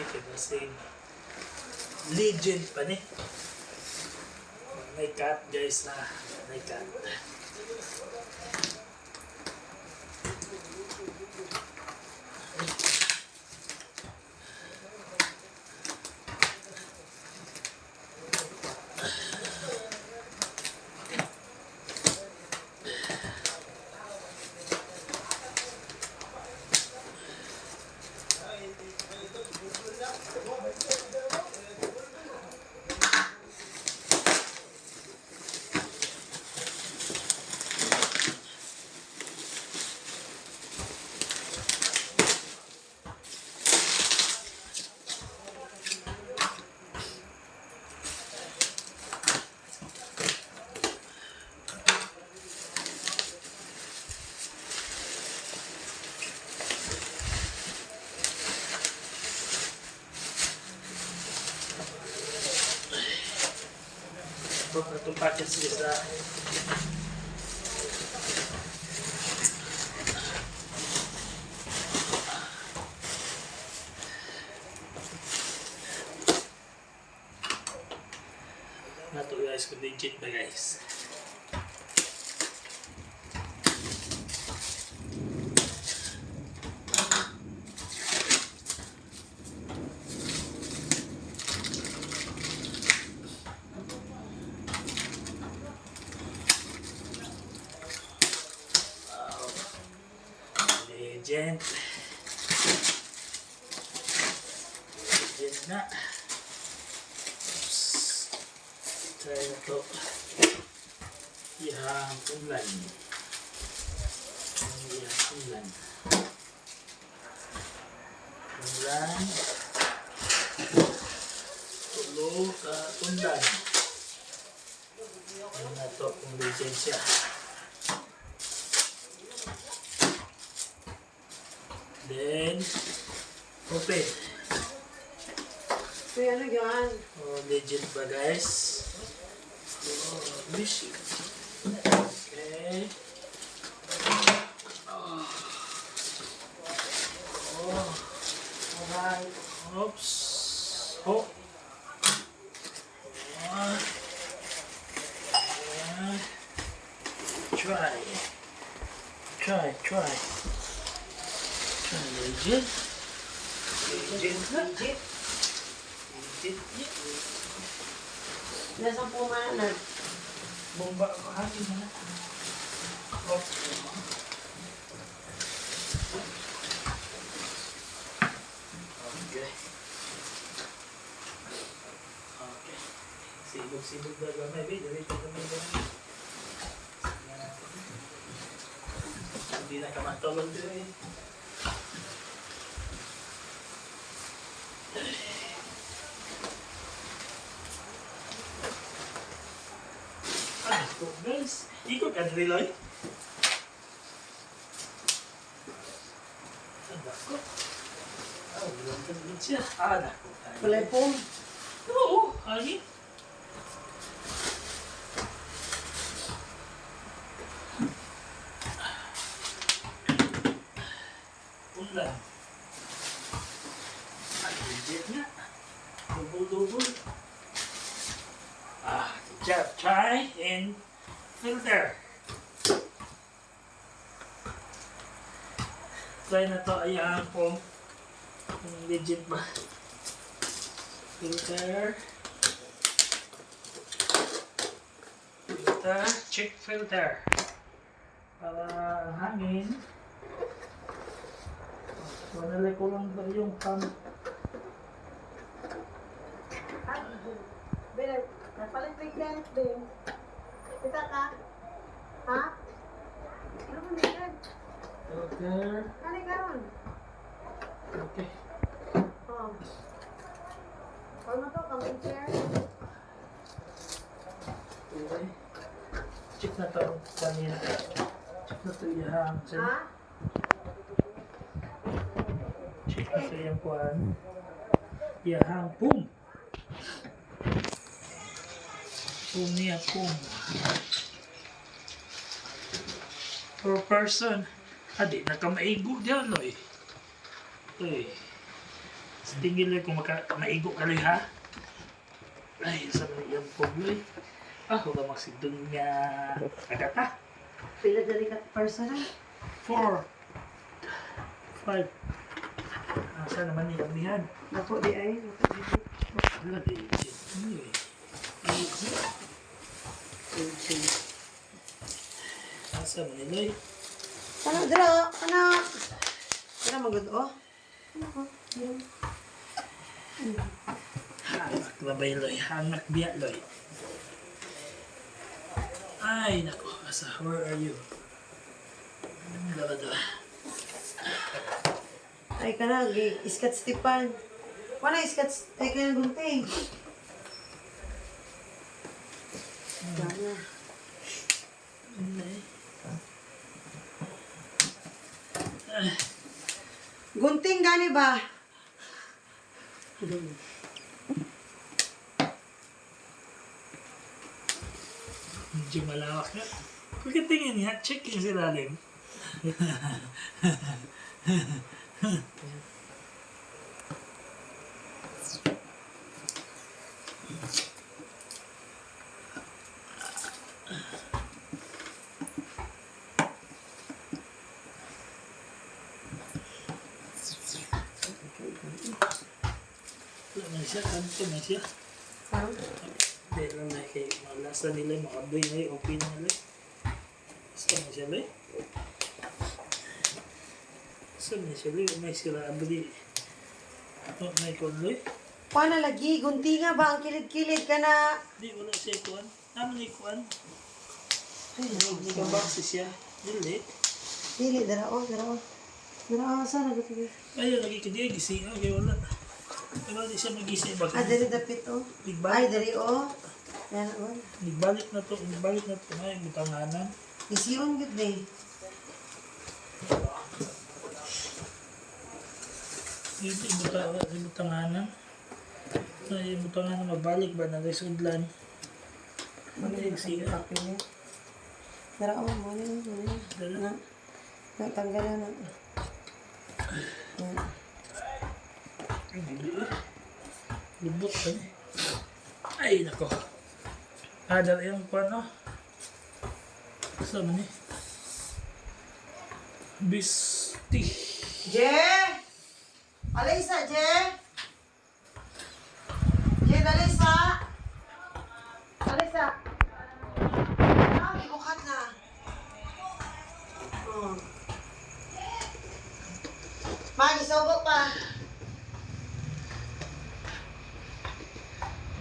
Ito kasi legend pa ni. May cut guys na. May cut. Itong package isa. Nato guys, kung legit ba guys. Legend. Legend na. Oops. Try na to. Yang ulan. Yang ulan. Ulan. Tulo ka ulan. Ano na to kung legend siya. Then, open. Uy, ano yan? Oh, legend ba guys? Oh, machine. Okay. Oh. Oh. Alright. Oops. Oh. Try. Legend. Legit. Nasaan po manag? Bomba ko hangin na. Okay. Sibog na gamay. Dito kami doon. Hindi na kamatulog doon. Guys, ikot ka nila eh. Dako. Bilang ka din siya. Dako. Telepon. Oo, hangin. Ulan. Legit nga. Double. Try and filter. Try na to, ayan po. Legit ba? Filter. Check filter. Para ang hangin. Manalay ko lang ba yung pump. Napalit ko yung ganit din. Kita ka? Ha? Ano mo nilad? Filter. Ano ka ron? Okay. Oh. Paano to? Kamay chair? Okay. Check na to kanina. Check na to yung Ha? check na to yung kuhan. Yung pum. Pum niya, pum. Per person. Di na ka maigo dyan, no eh. Okay. Tingin lang kung maigo ka lang ha. Ay, sa yung pugloy. Ah, huwag magsigdong niya agata. Pila dali ka personal. 4, 5. Asa naman ni Amihan? Ako di ay. Wala di. Asa man ni Loy? Ano, dira, ano? Dira magod, oh. Hanak na ba yung Loy? Hanak biya Loy. Ay, nako. Asa, where are you? Dala. Ay ka na, iskat Stepan. Wala iskat, ay ka na gunting. Wala. Gunting gani ba? Medyo malawak na. Pagkatingin niya, check yung silalim. Wala na siya, kanto na siya. Ha? Hindi lang na kay malasa nila, makaboy na yung okay na nila. Saan na siya, Loy? Saan na siya, Loy? May sila abali. Oh, may kon, Loy? Paano lagi? Guntinga ba? Ang kilid-kilid ka na. Di, wala siya kuan. Naman ni kuan. Ay, Nagkabaksis siya. Dili. Dili, dara o, dara o. Dara o, saan nagatuloy? Ayun, lagi ka di, gising. Okay, wala. Wala di siya magising. Ah, Bakit? dali dapit o. Ay, Nagbalik. dali o. Yan o. Nagbalik na to. Nagbalik na to. Ay, butanganan. Isiyon gud na eh. Dito, butanganan. Ay, butanganan. Magbalik ba? Narisudlan. Magaling siya. Dara o, muna yun. Dala. Na. Natanggalan na. Yan. Ay, dili eh. Lubot ka niya. Ay, nako. Ah, dala yung kuan, no? Saan man eh? Bisti. Je! Alisa, Je! Je, Alisa! Alisa! Ah, ibukat na. Oh. Magi, sobo pa.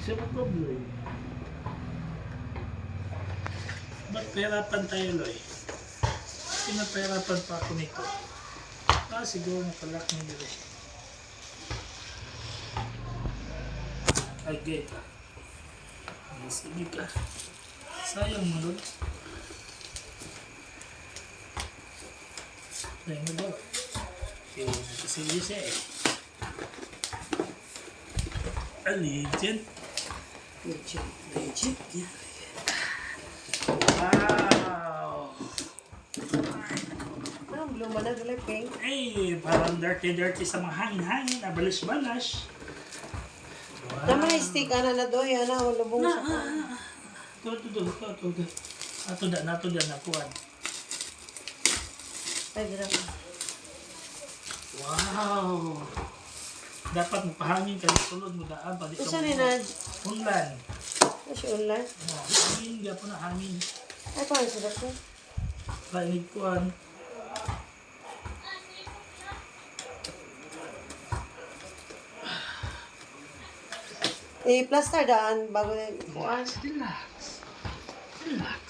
Siya mo problem. Ba't pahirapan tayo, Loy? Pinapahirapan pa ako nito. Ah, siguro nakalak na nila. Agay ka. Sige ka. Sayang mo, Loy. Sayang mo daw. Eh, nakasili siya eh. Legend. Legit, yeah. Wow! Anong luma na dala, Peng? Ay, parang dirty sa mga hangin-hangin, abalis-balas. Wow. Naman na stick, ana na doy, ana, o lubong sa ka. Ito. Nato da, nakuhan. Ay, grabe. Wow! Dapat magpahangin ka ng sulod mo daan. Isa ni Nad? Unlan. Kasi online. Hangin, gapo na hangin. Ay, paano sila ko? Kainig kuhan. Plaster daan bago na yung kuhaan. Relax. Relax.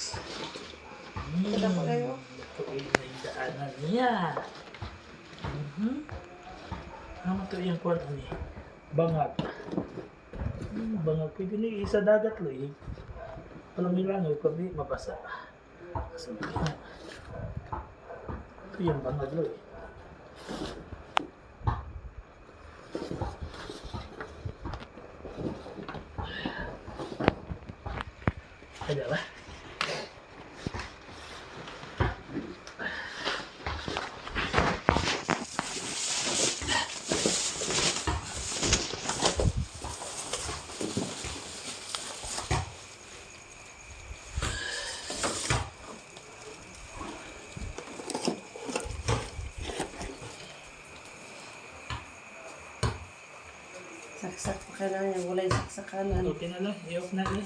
Ito ko kayo. Ito yung daanan niya. Ano ito yung kuhan ani? Bangag. Bangag. Pwede na isa dagat lo eh. Walang milangoy, kundi mabasa. So, ito yung bangag lo eh. Ada ba? Saksak pa kailangan yung walay saksakan. Okay na lang. I-off na lang.